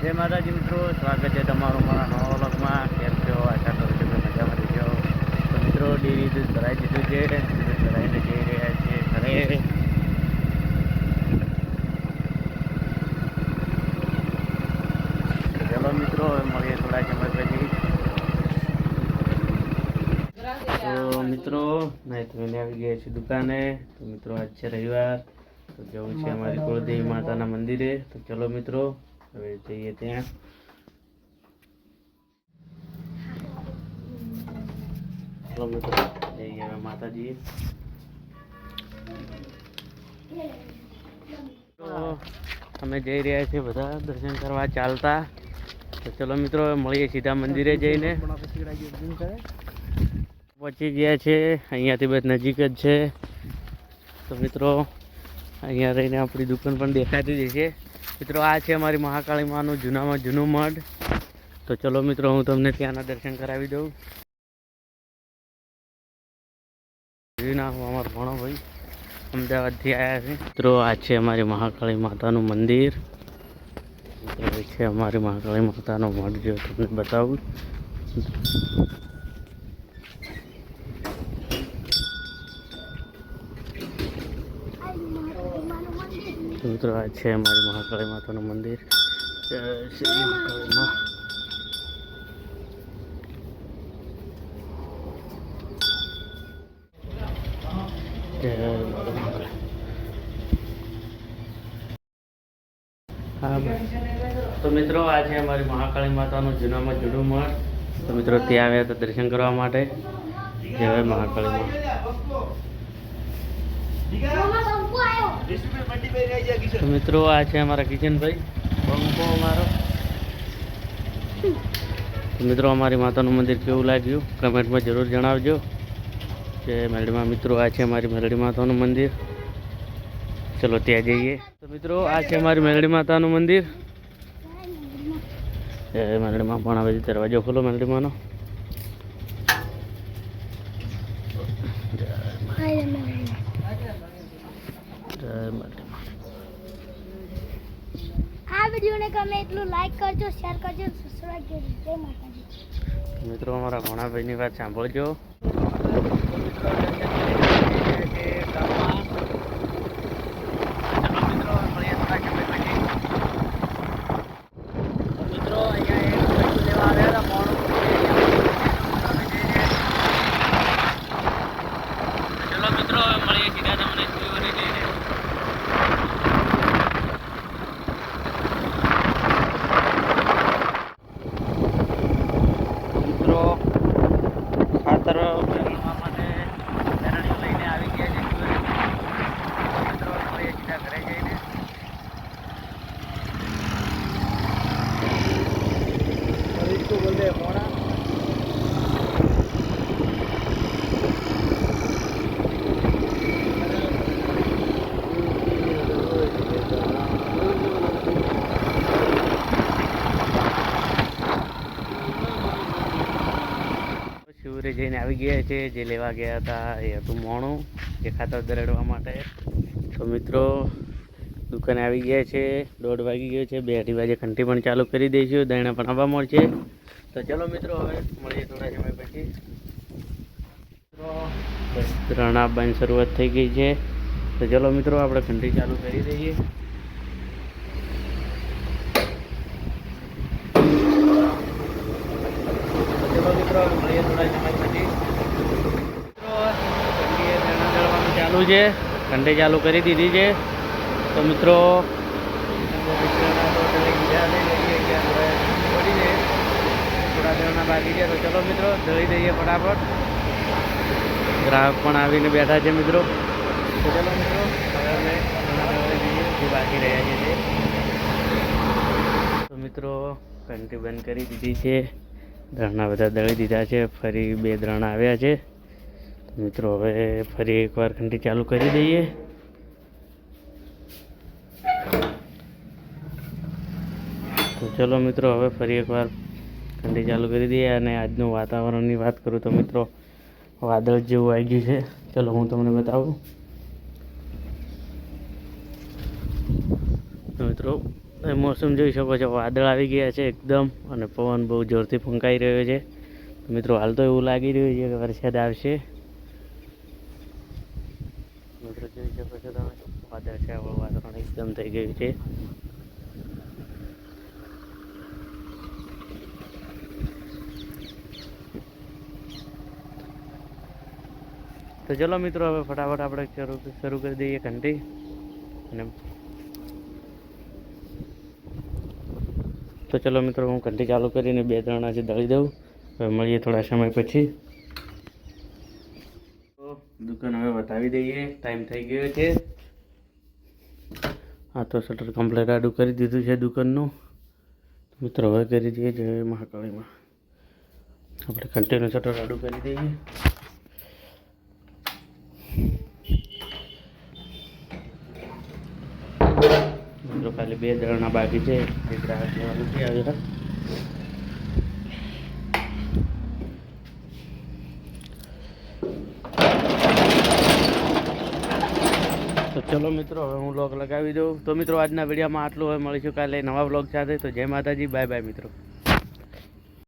જય માતાજી મિત્રો, સ્વાગત છે તમારું મારા નવા વ્લોગમાં. કેમ છો? આશા કરું છું કે મજામાં રહેજો. તો મિત્રો ડેરી દૂધ ભરાઈ દીધું છે, દૂધ ભરાઈને જઈ રહ્યા છીએ ઘરે. ચલો મિત્રો, હવે મળીએ થોડા સમય પછી. તો મિત્રો નહીં તો એને આવી ગયા છે દુકાને. તો મિત્રો આજ છે રવિવાર, તો જવું છે અમારી કુળદેવી માતાના મંદિરે. તો ચલો મિત્રો હવે જઈએ ત્યાં. ચલો મિત્રો જઈએ હવે માતાજી. તો અમે જઈ રહ્યા છીએ બધા દર્શન કરવા ચાલતા. તો ચલો મિત્રો હવે મળીએ સીધા મંદિરે જઈને. પહોંચી ગયા છે, અહીંયાથી બસ નજીક જ છે. તો મિત્રો અહીંયા રહીને આપણી દુકાન પણ દેખાતી જ છે. મિત્રો આ છે અમારી મહાકાળી માનું જૂનામાં જૂનું મઢ. તો ચલો મિત્રો હું તમને ત્યાંના દર્શન કરાવી દઉં. અમારો ભણો ભાઈ અમદાવાદથી આવ્યા છે. મિત્રો આ છે અમારી મહાકાળી માતાનું મંદિર. મિત્રો છે અમારી મહાકાળી માતાનો મઢ, જો તમને બતાવું. મિત્રો આ છે અમારી મહાકાળી માતાનું મંદિર. જય શ્રી મહાકાળી માં. તો મિત્રો આ છે અમારી મહાકાળી માતાનું જૂનામાં જૂનું મઠ. તો મિત્રો ત્યાં આવ્યા હતા દર્શન કરવા માટે. જય મહાકાળી માં. તો મિત્રો આ છે અમારા કિશનભાઈ બંકો અમારો. તો મિત્રો અમારી માતાનું મંદિર કેવું લાગ્યું કમેન્ટમાં જરૂર જણાવજો. જય મેરડીમાં. મિત્રો આ છે અમારી મેરડી માતાનું મંદિર. ચલો ત્યાં જઈએ. તો મિત્રો આ છે અમારી મેરડી માતાનું મંદિર. જય મેરડીમાં. પણ હવે દરવાજો ખોલો મેરડીમાંનો. આ વિડીયોને ગમે એટલું લાઈક કરજો, શેર કરજો, સબસ્ક્રાઇબ કરજો. જય માતાજી. મિત્રો અમારા ઘણાભાઈની વાત સાંભળજો. શિવરે જઈને આવી ગયા છે. જે લેવા ગયા હતા એ હતું મોણું, એ ખાતર દરડવા માટે. તો મિત્રો દુકાને આવી ગયા છે. 1:30 વાગી ગયો છે. 2-2:30 વાગે ઘંટી પણ ચાલુ કરી દઈશું. દહીણા પણ આવવા મળશે. તો ચલો મિત્રો હવે મળીએ થોડા સમય પછી. બસ ધરણા બાંધ શરૂઆત થઈ ગઈ છે. તો ચલો મિત્રો આપણે ઘંટી ચાલુ કરી દઈએ. મળીએ થોડા સમય પછી. ચાલુ છે, ઘંટી ચાલુ કરી દીધી છે. તો મિત્રો થોડા દેવના બાકી છે. તો ચલો મિત્રો દળી દઈએ ફટાફટ. ગ્રાહક પણ આવીને બેઠા છે મિત્રો. તો ચલો મિત્રો હવે અમે દળી દઈએ જે બાકી રહ્યા છે. તો મિત્રો ઘંટી બંધ કરી દીધી છે. દ્રણા બધા દળી દીધા છે. ફરી 2 દ્રણા આવ્યા છે. મિત્રો હવે ફરી એકવાર ઘંટી ચાલુ કરી દઈએ. તો ચલો મિત્રો હવે ફરી એકવાર ઘંટી ચાલુ કરી દઈએ. અને આજનું વાતાવરણની વાત કરું તો મિત્રો વાદળ જેવું આવી ગયું છે. ચલો હું તમને બતાવું. તો મિત્રો મોસમ જોઈ શકો છો, વાદળ આવી ગયા છે એકદમ, અને પવન બહુ જોરથી ફૂંકાઈ રહ્યો છે. તો મિત્રો હાલ તો એવું લાગી રહ્યું છે કે વરસાદ આવશે. મિત્રો જોઈ શકો છો તમે, વાદળ છે, વાતાવરણ એકદમ થઈ ગયું છે. તો ચલો મિત્રો, હવે ફટાફટ આપણે શરૂ કરી દઈએ ઘંટી. અને તો ચલો મિત્રો, હું ઘંટી ચાલુ કરીને 2-3 આજે દળી દઉં. હવે મળીએ થોડા સમય પછી. તો દુકાન હવે બતાવી દઈએ, ટાઈમ થઈ ગયો છે. હા, તો શટર કમ્પ્લીટ આડું કરી દીધું છે દુકાનનું. મિત્રો હવે કરી દઈએ જય મહાકાળીમાં. આપણે ઘંટીનું શટર આડું કરી દઈએ. મિત્રો ખાલી 2 દળના બાકી છે, જે ગ્રાહક લેવાનું છે આવેલા. તો ચલો મિત્રો, હવે હું વ્લોગ લગાવી દઉં. તો મિત્રો આજના વિડીયોમાં આટલું. હવે મળીશું કાલે નવા વ્લોગ સાથે. તો જય માતાજી, બાય બાય મિત્રો.